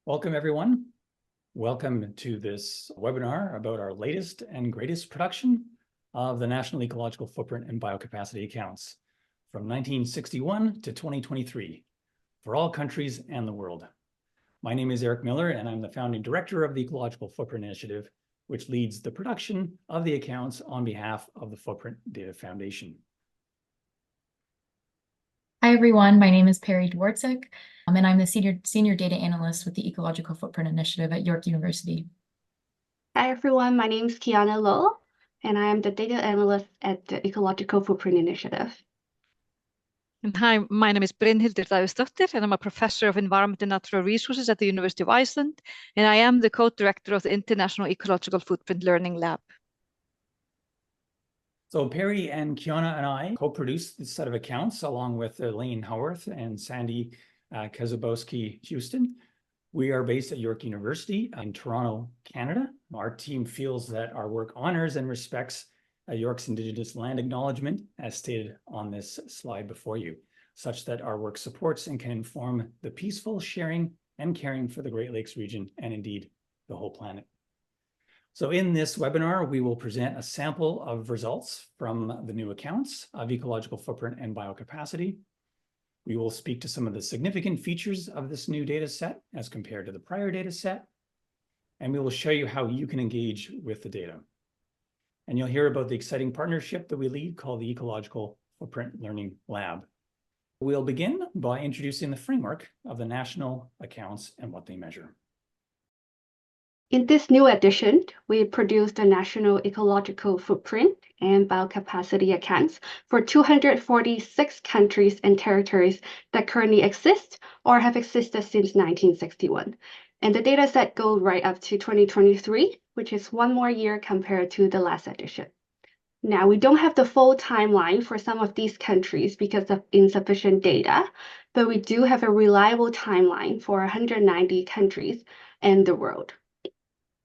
Welcome, everyone. Welcome to this webinar about our latest and greatest production of the National Ecological Footprint and Biocapacity Accounts from 1961 to 2023 for all countries and the world. My name is Eric Miller, and I'm the founding director of the Ecological Footprint Initiative, which leads the production of the accounts on behalf of the Footprint Data Foundation. Hi, everyone. My name is Perry Dworczyk, and I'm the senior data analyst with the Ecological Footprint Initiative at York University. Hi, everyone. My name is Kiana Lo, and I am the data analyst at the Ecological Footprint Initiative. And hi, my name is Brynhildur Davíðsdóttir, and I'm a professor of environment and natural resources at the University of Iceland, and I am the co-director of the International Ecological Footprint Learning Lab. So Perry and Kiana and I co-produced this set of accounts along with Elaine Howarth and Sandy Kazabowski-Houston. We are based at York University in Toronto, Canada. Our team feels that our work honors and respects York's Indigenous land acknowledgement, as stated on this slide before you, such that our work supports and can inform the peaceful sharing and caring for the Great Lakes region and indeed the whole planet. So in this webinar, we will present a sample of results from the new accounts of ecological footprint and biocapacity. We will speak to some of the significant features of this new data set as compared to the prior data set, and we will show you how you can engage with the data. And you'll hear about the exciting partnership that we lead called the Ecological Footprint Learning Lab. We'll begin by introducing the framework of the national accounts and what they measure. In this new edition, we produced a National Ecological Footprint and Biocapacity accounts for 246 countries and territories that currently exist or have existed since 1961. And the data set goes right up to 2023, which is one more year compared to the last edition. Now, we don't have the full timeline for some of these countries because of insufficient data, but we do have a reliable timeline for 190 countries in the world.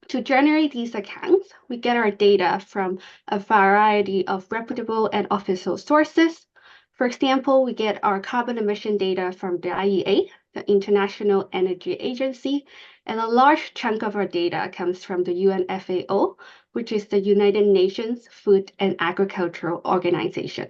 To generate these accounts, we get our data from a variety of reputable and official sources. For example, we get our carbon emission data from the IEA, the International Energy Agency, and a large chunk of our data comes from the UNFAO, which is the United Nations Food and Agricultural Organization.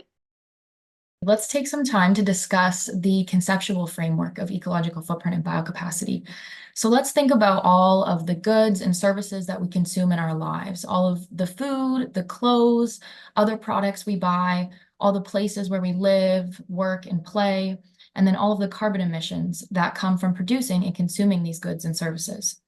Let's take some time to discuss the conceptual framework of ecological footprint and biocapacity. So let's think about all of the goods and services that we consume in our lives, all of the food, the clothes, other products we buy, all the places where we live, work, and play, and then all of the carbon emissions that come from producing and consuming these goods and services.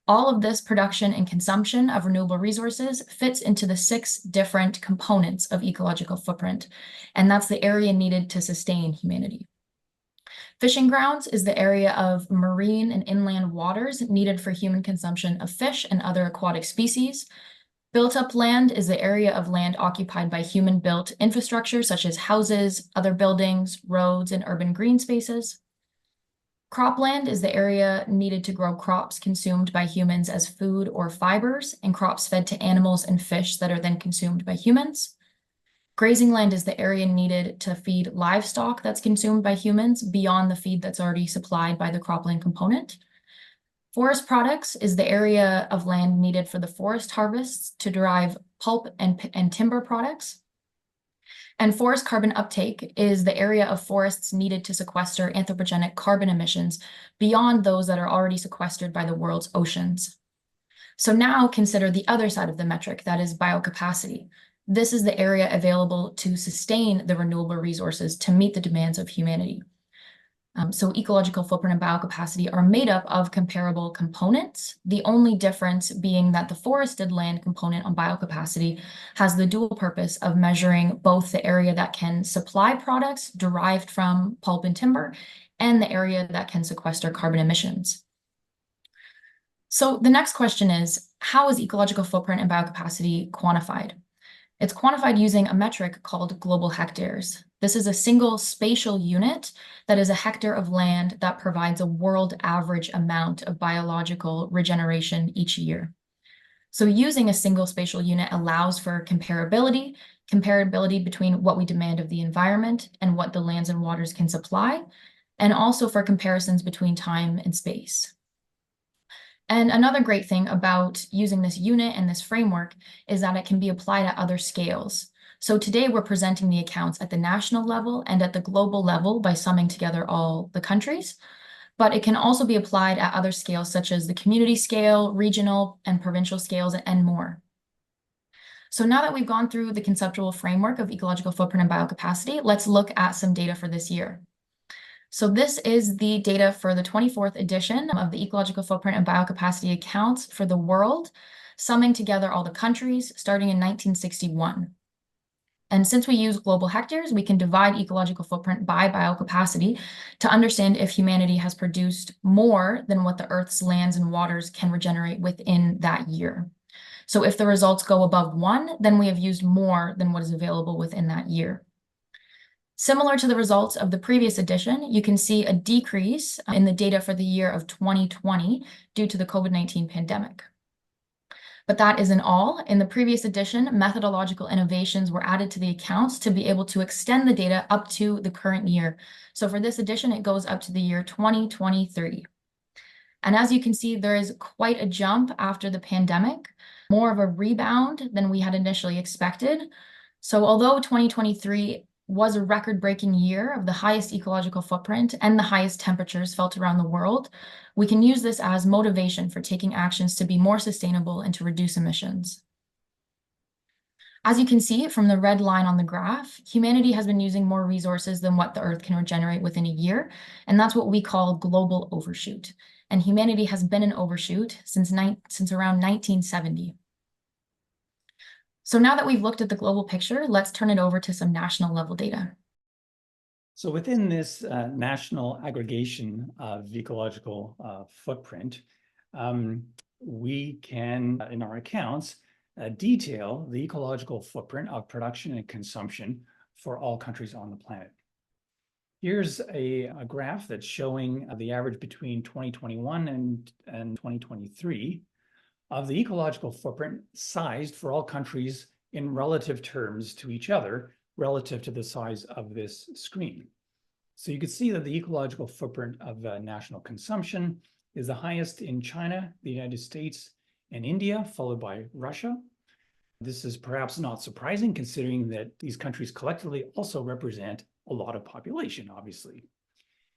All of this production and consumption of renewable resources fits into the 6 different components of ecological footprint, and that's the area needed to sustain humanity. Fishing grounds is the area of marine and inland waters needed for human consumption of fish and other aquatic species. Built-up land is the area of land occupied by human-built infrastructure, such as houses, other buildings, roads, and urban green spaces. Cropland is the area needed to grow crops consumed by humans as food or fibers, and crops fed to animals and fish that are then consumed by humans. Grazing land is the area needed to feed livestock that's consumed by humans beyond the feed that's already supplied by the cropland component. Forest products is the area of land needed for the forest harvests to derive pulp and timber products. And forest carbon uptake is the area of forests needed to sequester anthropogenic carbon emissions beyond those that are already sequestered by the world's oceans. So now consider the other side of the metric, that is biocapacity. This is the area available to sustain the renewable resources to meet the demands of humanity. So ecological footprint and biocapacity are made up of comparable components, the only difference being that the forested land component on biocapacity has the dual purpose of measuring both the area that can supply products derived from pulp and timber and the area that can sequester carbon emissions. So the next question is, how is ecological footprint and biocapacity quantified? It's quantified using a metric called global hectares. This is a single spatial unit that is a hectare of land that provides a world average amount of biological regeneration each year. So using a single spatial unit allows for comparability between what we demand of the environment and what the lands and waters can supply, and also for comparisons between time and space. And another great thing about using this unit and this framework is that it can be applied at other scales. So today we're presenting the accounts at the national level and at the global level by summing together all the countries, but it can also be applied at other scales such as the community scale, regional and provincial scales, and more. So now that we've gone through the conceptual framework of ecological footprint and biocapacity, let's look at some data for this year. So this is the data for the 24th edition of the Ecological Footprint and Biocapacity Accounts for the world, summing together all the countries starting in 1961. And since we use global hectares, we can divide ecological footprint by biocapacity to understand if humanity has produced more than what the Earth's lands and waters can regenerate within that year. So if the results go above 1, then we have used more than what is available within that year. Similar to the results of the previous edition, you can see a decrease in the data for the year of 2020 due to the COVID-19 pandemic. But that isn't all. In the previous edition, methodological innovations were added to the accounts to be able to extend the data up to the current year. So for this edition, it goes up to the year 2023. And as you can see, there is quite a jump after the pandemic, more of a rebound than we had initially expected. So although 2023 was a record-breaking year of the highest ecological footprint and the highest temperatures felt around the world, we can use this as motivation for taking actions to be more sustainable and to reduce emissions. As you can see from the red line on the graph, humanity has been using more resources than what the Earth can regenerate within a year, and that's what we call global overshoot. And humanity has been an overshoot since around 1970. So now that we've looked at the global picture, let's turn it over to some national level data. So within this national aggregation of ecological footprint, we can, in our accounts, detail the ecological footprint of production and consumption for all countries on the planet. Here's a graph that's showing the average between 2021 and 2023 of the ecological footprint sized for all countries in relative terms to each other, relative to the size of this screen. So you can see that the ecological footprint of national consumption is the highest in China, the United States, and India, followed by Russia. This is perhaps not surprising considering that these countries collectively also represent a lot of population, obviously.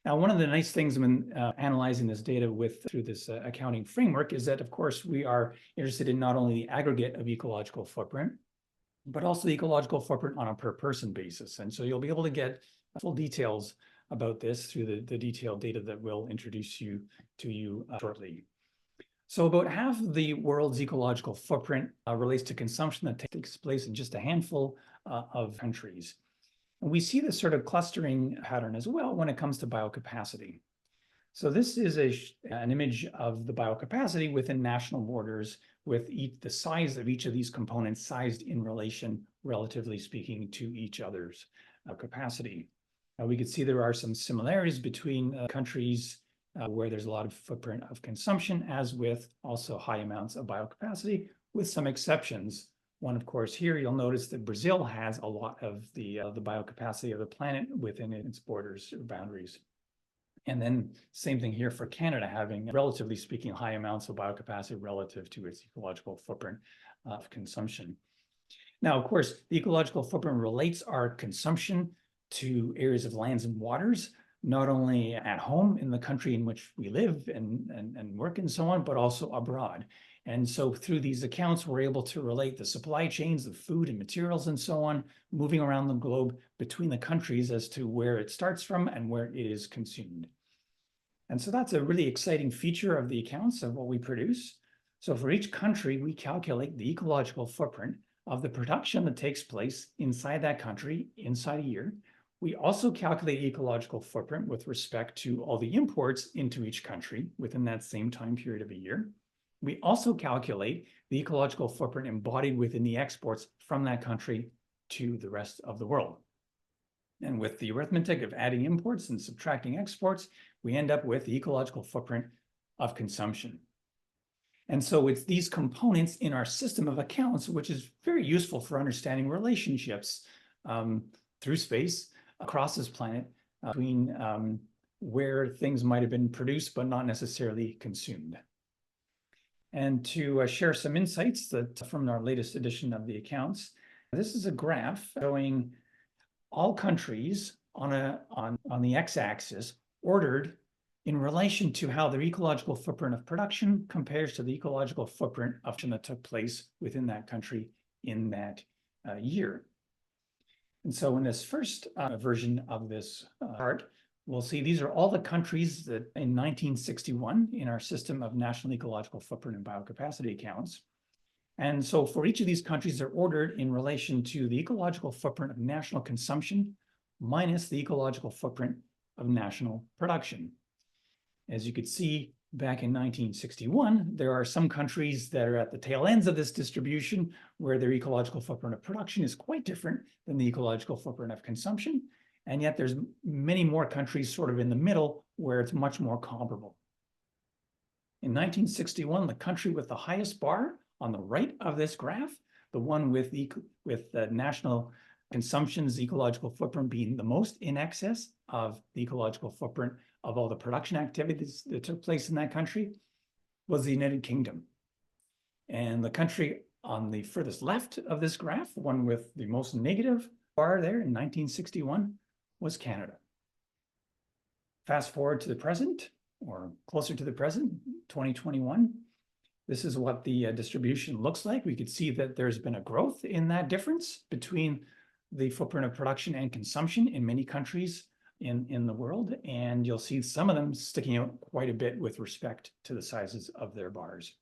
Now, one of the nice things when analyzing this data through this accounting framework is that, of course, we are interested in not only the aggregate of ecological footprint, but also the ecological footprint on a per person basis. And so you'll be able to get full details about this through the detailed data that we'll introduce you to shortly. So about half of the world's ecological footprint relates to consumption that takes place in just a handful of countries. And we see this sort of clustering pattern as well when it comes to biocapacity. So this is an image of the biocapacity within national borders with the size of each of these components sized in relation, relatively speaking, to each other's capacity. We could see there are some similarities between countries where there's a lot of footprint of consumption, as with also high amounts of biocapacity, with some exceptions. One, of course, here you'll notice that Brazil has a lot of the biocapacity of the planet within its borders or boundaries. And then same thing here for Canada, having, relatively speaking, high amounts of biocapacity relative to its ecological footprint of consumption. Now, of course, the ecological footprint relates our consumption to areas of lands and waters, not only at home in the country in which we live and work and so on, but also abroad. And so through these accounts, we're able to relate the supply chains of food and materials and so on, moving around the globe between the countries as to where it starts from and where it is consumed. And so that's a really exciting feature of the accounts of what we produce. So for each country, we calculate the ecological footprint of the production that takes place inside that country inside a year. We also calculate ecological footprint with respect to all the imports into each country within that same time period of a year. We also calculate the ecological footprint embodied within the exports from that country to the rest of the world. And with the arithmetic of adding imports and subtracting exports, we end up with the ecological footprint of consumption. And so it's these components in our system of accounts, which is very useful for understanding relationships through space across this planet between where things might have been produced but not necessarily consumed. and to share some insights that from our latest edition of the accounts. This is a graph showing all countries on the x-axis ordered in relation to how their ecological footprint of production compares to the ecological footprint of action that took place within that country in that year. And so in this first version of this chart, we'll see these are all the countries that in 1961 in our system of national ecological footprint and biocapacity accounts. And so for each of these countries, they're ordered in relation to the ecological footprint of national consumption minus the ecological footprint of national production. As you could see, back in 1961, there are some countries that are at the tail ends of this distribution where their ecological footprint of production is quite different than the ecological footprint of consumption. And yet there's many more countries sort of in the middle where it's much more comparable. In 1961, the country with the highest bar on the right of this graph, the one with the national consumption's ecological footprint being the most in excess of the ecological footprint of all the production activities that took place in that country, was the United Kingdom. And the country on the furthest left of this graph, one with the most negative bar there in 1961, was Canada. Fast forward to the present, or closer to the present, 2021. This is what the distribution looks like. We could see that there's been a growth in that difference between the footprint of production and consumption in many countries in the world. And you'll see some of them sticking out quite a bit with respect to the sizes of their bars.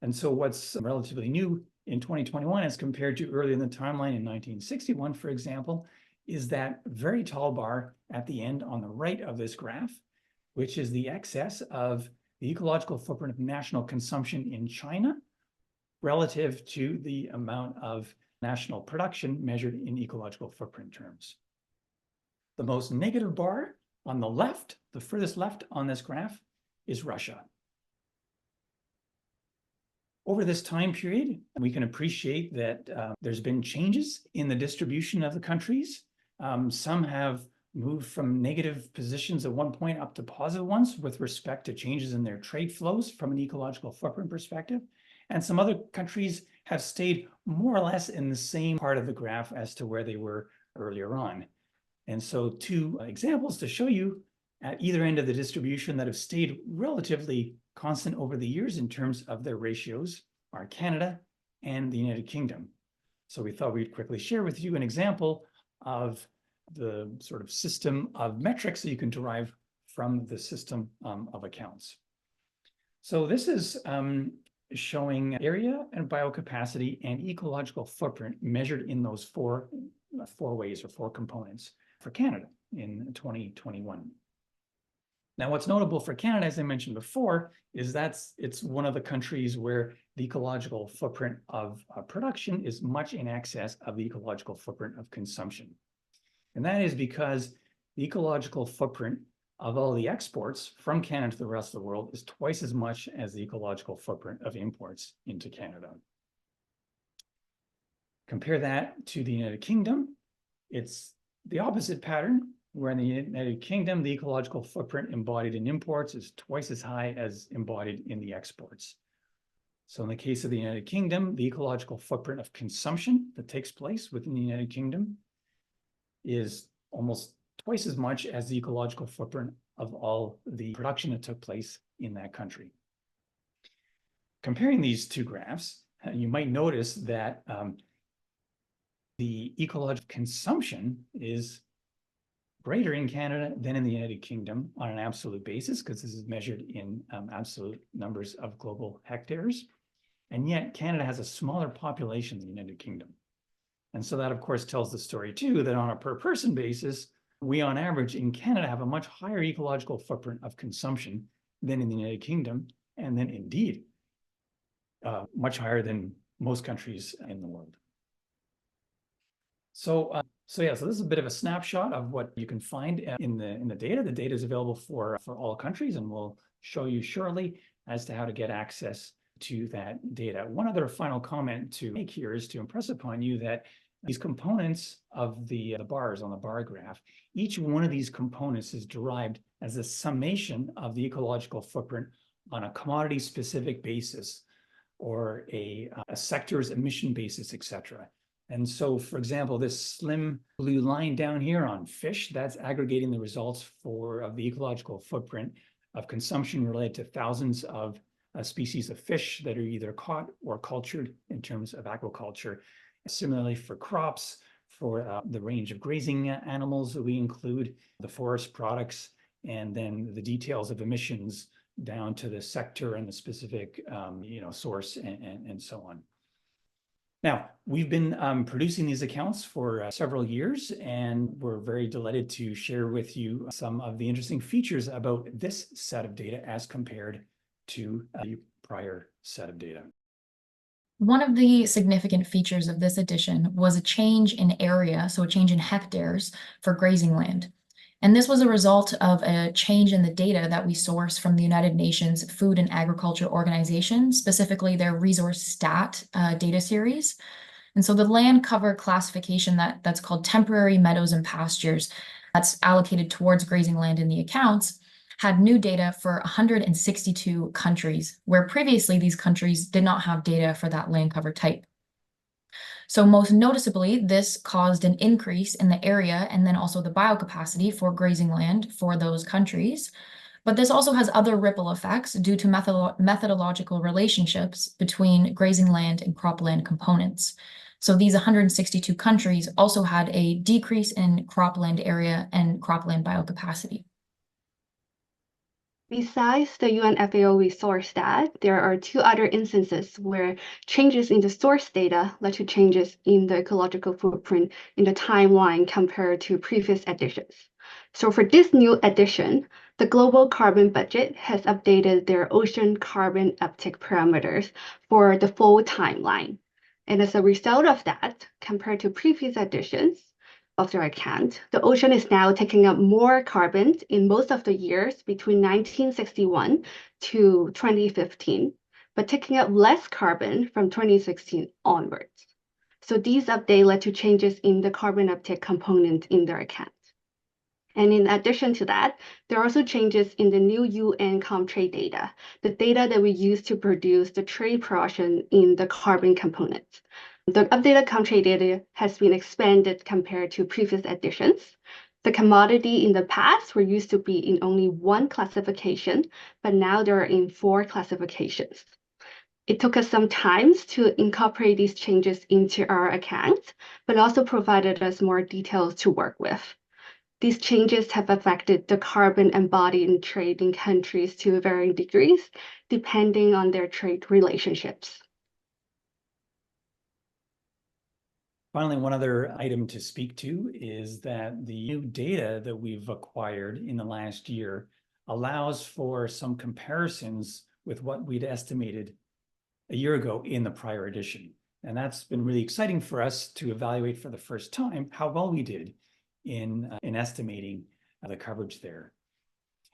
And so what's relatively new in 2021 as compared to earlier in the timeline in 1961, for example, is that very tall bar at the end on the right of this graph, which is the excess of the ecological footprint of national consumption in China relative to the amount of national production measured in ecological footprint terms. The most negative bar on the left, the furthest left on this graph, is Russia. Over this time period, we can appreciate that there's been changes in the distribution of the countries. Some have moved from negative positions at one point up to positive ones with respect to changes in their trade flows from an ecological footprint perspective. And some other countries have stayed more or less in the same part of the graph as to where they were earlier on. And so two examples to show you at either end of the distribution that have stayed relatively constant over the years in terms of their ratios are Canada and the United Kingdom. So we thought we'd quickly share with you an example of the sort of system of metrics that you can derive from the system of accounts. So this is showing area and biocapacity and ecological footprint measured in those four ways or four components for Canada in 2021. Now, what's notable for Canada, as I mentioned before, is it's one of the countries where the ecological footprint of production is much in excess of the ecological footprint of consumption. And that is because the ecological footprint of all the exports from Canada to the rest of the world is twice as much as the ecological footprint of imports into Canada. Compare that to the United Kingdom. It's the opposite pattern, where in the United Kingdom, the ecological footprint embodied in imports is twice as high as embodied in the exports. So in the case of the United Kingdom, the ecological footprint of consumption that takes place within the United Kingdom is almost twice as much as the ecological footprint of all the production that took place in that country. Comparing these two graphs, you might notice that the ecological consumption is greater in Canada than in the United Kingdom on an absolute basis, because this is measured in absolute numbers of global hectares. And yet Canada has a smaller population than the United Kingdom. And so that, of course, tells the story, too, that on a per person basis, we on average in Canada have a much higher ecological footprint of consumption than in the United Kingdom, and then indeed much higher than most countries in the world. So this is a bit of a snapshot of what you can find in the data. The data is available for all countries, and we'll show you shortly as to how to get access to that data. One other final comment to make here is to impress upon you that these components of the bars on the bar graph, each one of these components is derived as a summation of the ecological footprint on a commodity-specific basis. or a sector's emission basis, etc. And so, for example, this slim blue line down here on fish, that's aggregating the results of the ecological footprint of consumption related to thousands of species of fish that are either caught or cultured in terms of aquaculture. Similarly, for crops, for the range of grazing animals that we include, the forest products, and then the details of emissions down to the sector and the specific source and so on. Now, we've been producing these accounts for several years, and we're very delighted to share with you some of the interesting features about this set of data as compared to the prior set of data. One of the significant features of this edition was a change in area, so a change in hectares for grazing land. And this was a result of a change in the data that we source from the United Nations Food and Agriculture Organization, specifically their resource stat data series. And so the land cover classification that's called temporary meadows and pastures, that's allocated towards grazing land in the accounts, had new data for 162 countries, where previously these countries did not have data for that land cover type. So most noticeably, this caused an increase in the area and then also the biocapacity for grazing land for those countries. But this also has other ripple effects due to methodological relationships between grazing land and cropland components. So these 162 countries also had a decrease in cropland area and cropland biocapacity. Besides the UN FAO resource stat, there are two other instances where changes in the source data led to changes in the ecological footprint in the timeline compared to previous editions. So for this new edition, the Global Carbon Budget has updated their ocean carbon uptake parameters for the full timeline. And as a result of that, compared to previous editions of their account, the ocean is now taking up more carbon in most of the years between 1961 to 2015, but taking up less carbon from 2016 onwards. So these updates led to changes in the carbon uptake component in their account. And in addition to that, there are also changes in the new UN ComTrade data, the data that we use to produce the trade portion in the carbon component. The updated ComTrade data has been expanded compared to previous editions. The commodity in the past were used to be in only one classification, but now they are in 4 classifications. It took us some time to incorporate these changes into our account, but also provided us more details to work with. These changes have affected the carbon embodied in trade in countries to varying degrees, depending on their trade relationships. Finally, one other item to speak to is that the new data that we've acquired in the last year allows for some comparisons with what we'd estimated a year ago in the prior edition. And that's been really exciting for us to evaluate for the first time how well we did in estimating the coverage there.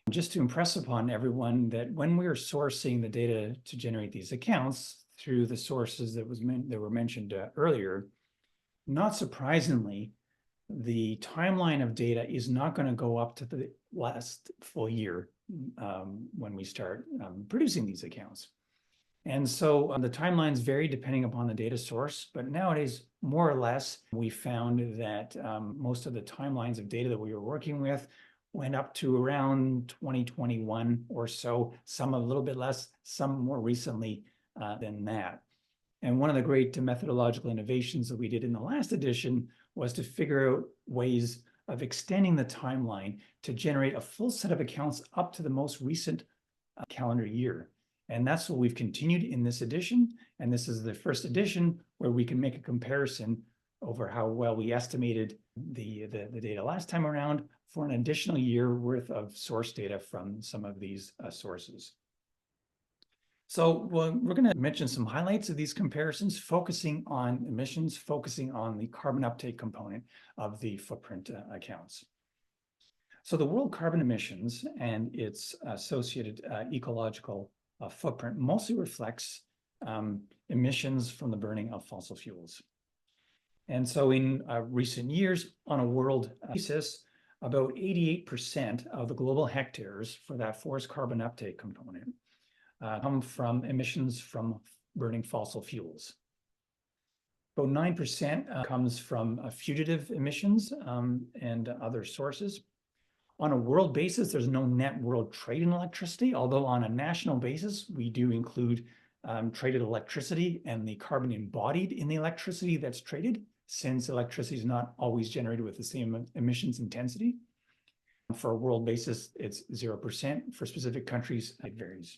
Just to impress upon everyone that when we're sourcing the data to generate these accounts through the sources that were mentioned earlier, not surprisingly, the timeline of data is not going to go up to the last full year when we start producing these accounts. And so the timelines vary depending upon the data source, but nowadays, more or less, we found that most of the timelines of data that we were working with went up to around 2021 or so, some a little bit less, some more recently than that. And one of the great methodological innovations that we did in the last edition was to figure out ways of extending the timeline to generate a full set of accounts up to the most recent calendar year. And that's what we've continued in this edition. And this is the first edition where we can make a comparison over how well we estimated the data last time around for an additional year worth of source data from some of these sources. So we're going to mention some highlights of these comparisons, focusing on emissions, focusing on the carbon uptake component of the footprint accounts. So the world carbon emissions and its associated ecological footprint mostly reflects emissions from the burning of fossil fuels. And so in recent years, on a world basis, about 88% of the global hectares for that forest carbon uptake component come from emissions from burning fossil fuels. About 9% comes from fugitive emissions and other sources. On a world basis, there's no net world trade in electricity, although on a national basis, we do include traded electricity and the carbon embodied in the electricity that's traded, since electricity is not always generated with the same emissions intensity. For a world basis, it's 0%. For specific countries, it varies.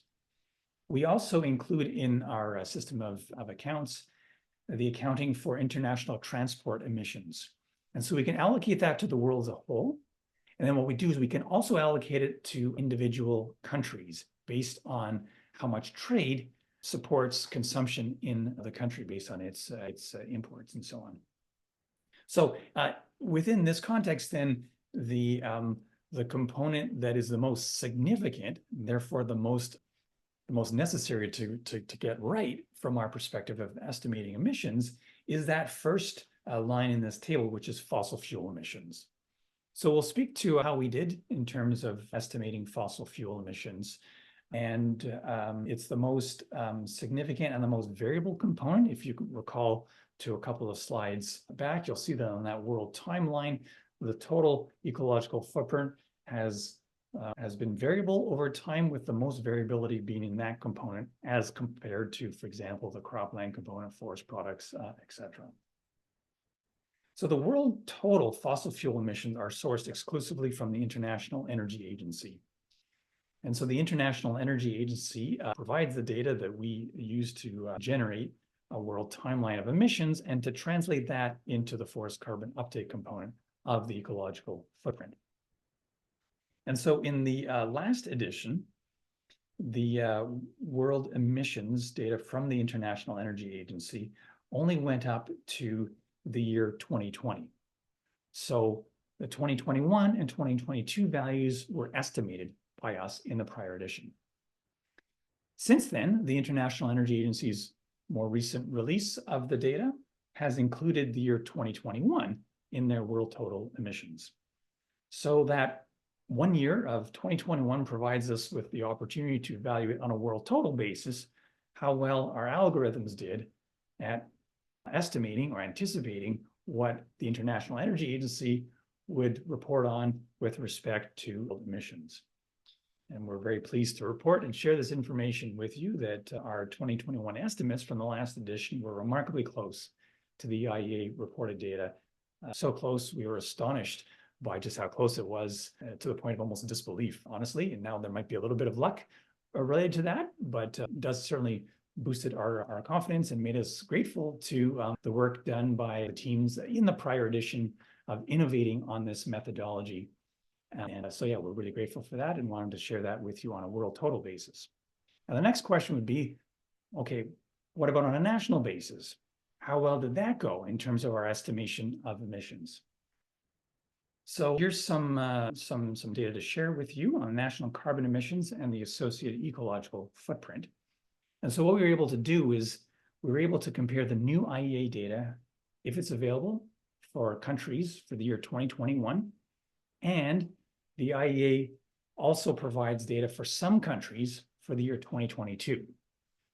We also include in our system of accounts the accounting for international transport emissions. And so we can allocate that to the world as a whole. And then what we do is we can also allocate it to individual countries based on how much trade supports consumption in the country based on its imports and so on. So within this context, then the component that is the most significant, therefore the most necessary to get right from our perspective of estimating emissions, is that first line in this table, which is fossil fuel emissions. So we'll speak to how we did in terms of estimating fossil fuel emissions. And it's the most significant and the most variable component. If you recall to a couple of slides back, you'll see that on that world timeline, the total ecological footprint has been variable over time, with the most variability being in that component as compared to, for example, the cropland component, forest products, etc. So the world total fossil fuel emissions are sourced exclusively from the International Energy Agency. And so the International Energy Agency provides the data that we use to generate a world timeline of emissions and to translate that into the forest carbon uptake component of the ecological footprint. And so in the last edition, the world emissions data from the International Energy Agency only went up to the year 2020. So the 2021 and 2022 values were estimated by us in the prior edition. Since then, the International Energy Agency's more recent release of the data has included the year 2021 in their world total emissions. So that 1 year of 2021 provides us with the opportunity to evaluate on a world total basis how well our algorithms did at estimating or anticipating what the International Energy Agency would report on with respect to emissions. And we're very pleased to report and share this information with you that our 2021 estimates from the last edition were remarkably close to the IEA reported data. So close, we were astonished by just how close it was, to the point of almost disbelief, honestly. And now there might be a little bit of luck related to that, but does certainly boosted our confidence and made us grateful to the work done by the teams in the prior edition of innovating on this methodology. And so, yeah, we're really grateful for that and wanted to share that with you on a world total basis. Now, the next question would be, okay, what about on a national basis? How well did that go in terms of our estimation of emissions? So here's some data to share with you on national carbon emissions and the associated ecological footprint. And so what we were able to do is we were able to compare the new IEA data, if it's available, for countries for the year 2021. And the IEA also provides data for some countries for the year 2022.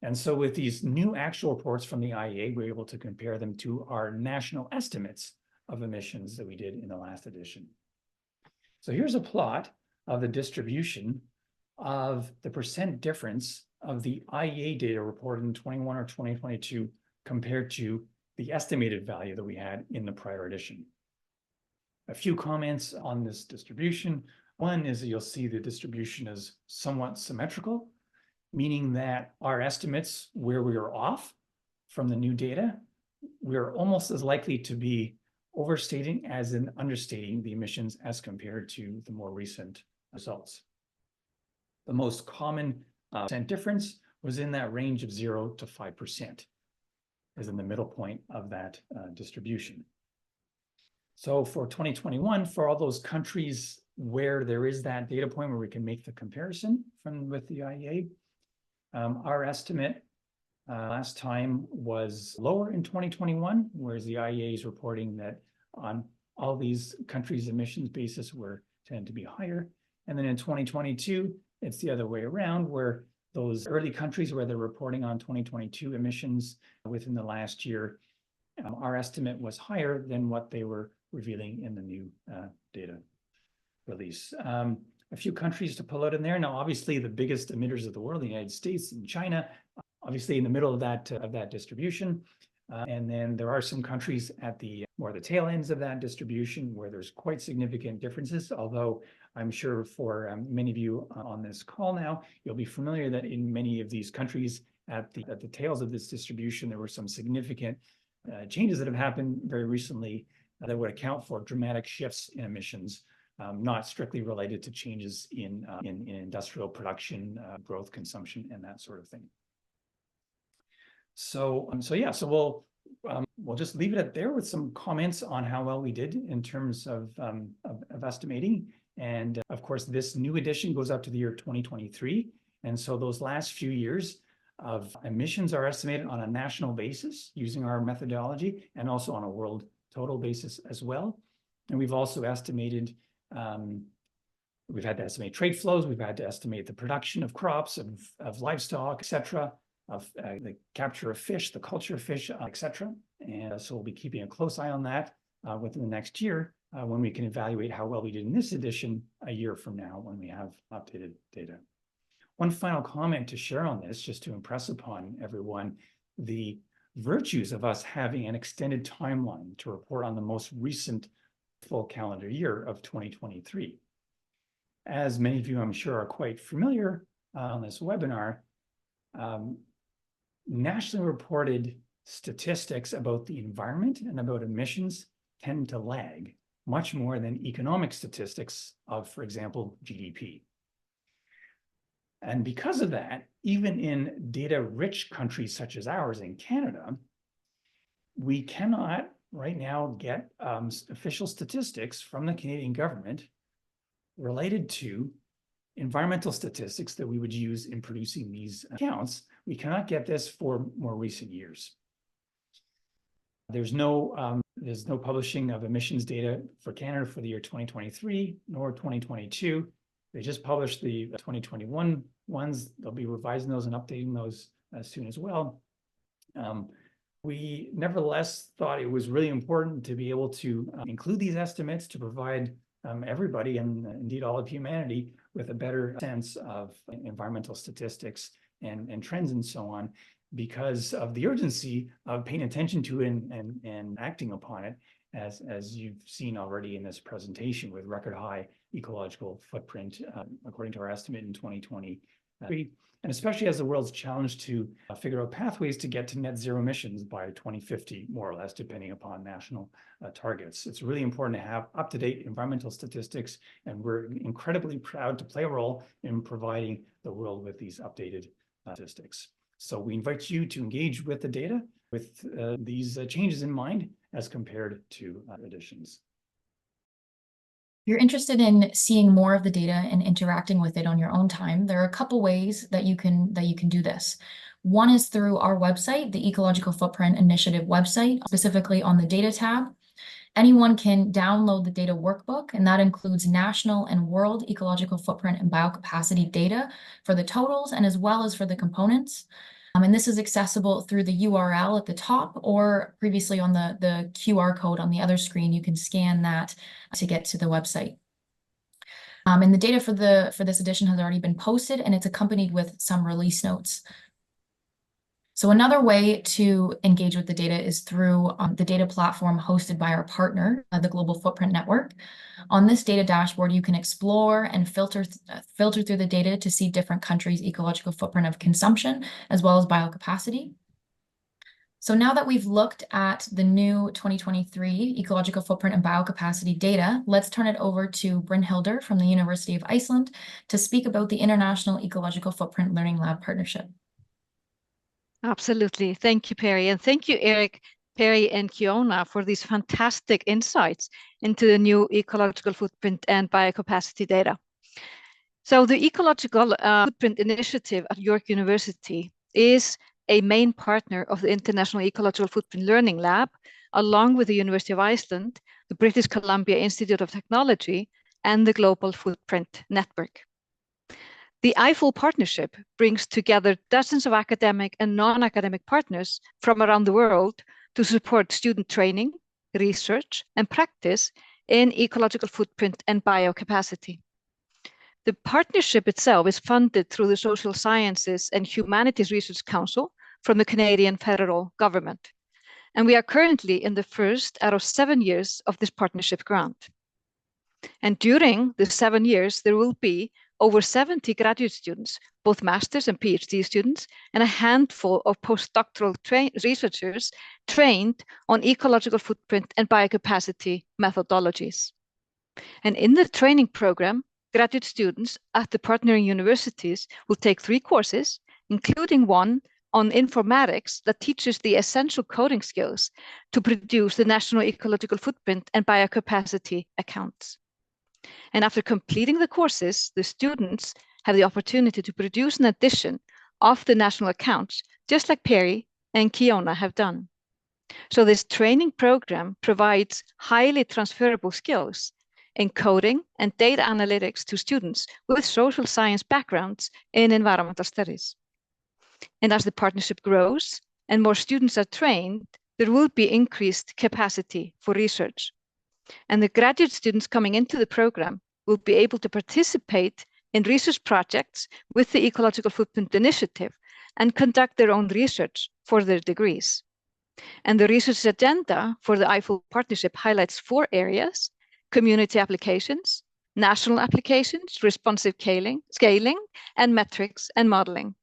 And so with these new actual reports from the IEA, we're able to compare them to our national estimates of emissions that we did in the last edition. So here's a plot of the distribution of the percent difference of the IEA data reported in 21 or 2022 compared to the estimated value that we had in the prior edition. A few comments on this distribution. One is that you'll see the distribution is somewhat symmetrical, meaning that our estimates where we are off from the new data, we're almost as likely to be overstating as in understating the emissions as compared to the more recent results. The most common percent difference was in that range of 0 to 5%, is in the middle point of that distribution. So for 2021, for all those countries where there is that data point where we can make the comparison with the IEA, our estimate last time was lower in 2021, whereas the IEA is reporting that on all these countries' emissions basis tend to be higher. And then in 2022, it's the other way around, where those early countries where they're reporting on 2022 emissions within the last year, our estimate was higher than what they were revealing in the new data release. A few countries to pull out in there. Now, obviously, the biggest emitters of the world, the United States and China, obviously in the middle of that distribution. And then there are some countries at the tail ends of that distribution where there's quite significant differences, although I'm sure for many of you on this call now, you'll be familiar that in many of these countries at the tails of this distribution, there were some significant changes that have happened very recently that would account for dramatic shifts in emissions, not strictly related to changes in industrial production, growth, consumption, and that sort of thing. So we'll just leave it at there with some comments on how well we did in terms of estimating. And of course, this new edition goes up to the year 2023. And so those last few years of emissions are estimated on a national basis using our methodology and also on a world total basis as well. And we've also estimated, we've had to estimate trade flows, we've had to estimate the production of crops, of livestock, et cetera, of the capture of fish, the culture of fish, et cetera. And so we'll be keeping a close eye on that within the next year when we can evaluate how well we did in this edition a year from now when we have updated data. One final comment to share on this, just to impress upon everyone, the virtues of us having an extended timeline to report on the most recent full calendar year of 2023. As many of you, I'm sure, are quite familiar on this webinar, nationally reported statistics about the environment and about emissions tend to lag much more than economic statistics of, for example, GDP. And because of that, even in data-rich countries such as ours in Canada, we cannot right now get official statistics from the Canadian government related to environmental statistics that we would use in producing these accounts. We cannot get this for more recent years. There's no publishing of emissions data for Canada for the year 2023 nor 2022. They just published the 2021 ones. They'll be revising those and updating those soon as well. We nevertheless thought it was really important to be able to include these estimates to provide everybody, and indeed all of humanity, with a better sense of environmental statistics and trends and so on, because of the urgency of paying attention to it and acting upon it, as you've seen already in this presentation, with record high ecological footprint, according to our estimate in 2023, and especially as the world's challenged to figure out pathways to get to net zero emissions by 2050, more or less, depending upon national targets. It's really important to have up-to-date environmental statistics, and we're incredibly proud to play a role in providing the world with these updated statistics. So we invite you to engage with the data with these changes in mind as compared to editions. If you're interested in seeing more of the data and interacting with it on your own time, there are a couple ways that you can do this. One is through our website, the Ecological Footprint Initiative website, specifically on the data tab. Anyone can download the data workbook, and that includes national and world ecological footprint and biocapacity data for the totals and as well as for the components. And this is accessible through the URL at the top, or previously on the QR code on the other screen. You can scan that to get to the website. And the data for this edition has already been posted, and it's accompanied with some release notes. So another way to engage with the data is through the data platform hosted by our partner, the Global Footprint Network. On this data dashboard, you can explore and filter through the data to see different countries' ecological footprint of consumption, as well as biocapacity. So now that we've looked at the new 2023 ecological footprint and biocapacity data, let's turn it over to Brynhildur from the University of Iceland to speak about the International Ecological Footprint Learning Lab Partnership. Absolutely. Thank you, Perry. And thank you, Eric, Perry, and Kiona for these fantastic insights into the new ecological footprint and biocapacity data. So the Ecological Footprint Initiative at York University is a main partner of the International Ecological Footprint Learning Lab, along with the University of Iceland, the British Columbia Institute of Technology, and the Global Footprint Network. The IFL partnership brings together dozens of academic and non-academic partners from around the world to support student training, research, and practice in ecological footprint and biocapacity. The partnership itself is funded through the Social Sciences and Humanities Research Council from the Canadian federal government. And we are currently in the first out of 7 years of this partnership grant. And during the 7 years, there will be over 70 graduate students, both master's and PhD students, and a handful of postdoctoral researchers trained on ecological footprint and biocapacity methodologies. And in the training program, graduate students at the partnering universities will take 3 courses, including one on informatics that teaches the essential coding skills to produce the national ecological footprint and biocapacity accounts. And after completing the courses, the students have the opportunity to produce an edition of the national accounts, just like Perry and Kiona have done. So this training program provides highly transferable skills in coding and data analytics to students with social science backgrounds in environmental studies. And as the partnership grows and more students are trained, there will be increased capacity for research. And the graduate students coming into the program will be able to participate in research projects with the Ecological Footprint Initiative and conduct their own research for their degrees. And the research agenda for the IFL partnership highlights 4 areas: community applications, national applications, responsive scaling, and metrics and modeling.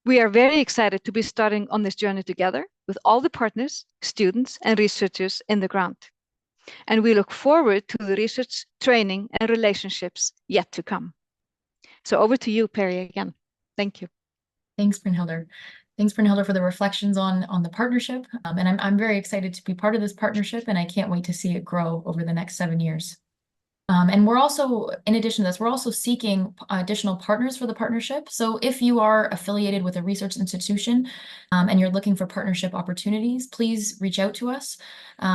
We are very excited to be starting on this journey together with all the partners, students, and researchers in the grant. And we look forward to the research, training, and relationships yet to come. So over to you, Perry, again. Thank you. Thanks, Brynhildur. Thanks, Brynhildur, for the reflections on the partnership. And I'm very excited to be part of this partnership, and I can't wait to see it grow over the next 7 years. And we're also, in addition to this, we're also seeking additional partners for the partnership. So if you are affiliated with a research institution and you're looking for partnership opportunities, please reach out to us.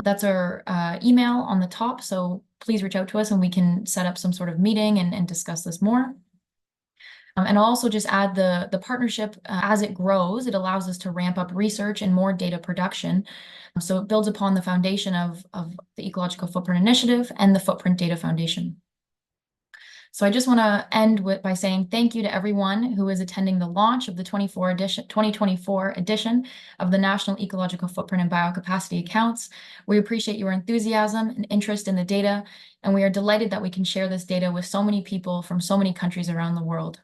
That's our email on the top. So please reach out to us and we can set up some sort of meeting and discuss this more. And I'll also just add the partnership, as it grows, it allows us to ramp up research and more data production. So it builds upon the foundation of the Ecological Footprint Initiative and the Footprint Data Foundation. So I just want to end by saying thank you to everyone who is attending the launch of the 2024 edition of the National Ecological Footprint and Biocapacity Accounts. We appreciate your enthusiasm and interest in the data, and we are delighted that we can share this data with so many people from so many countries around the world.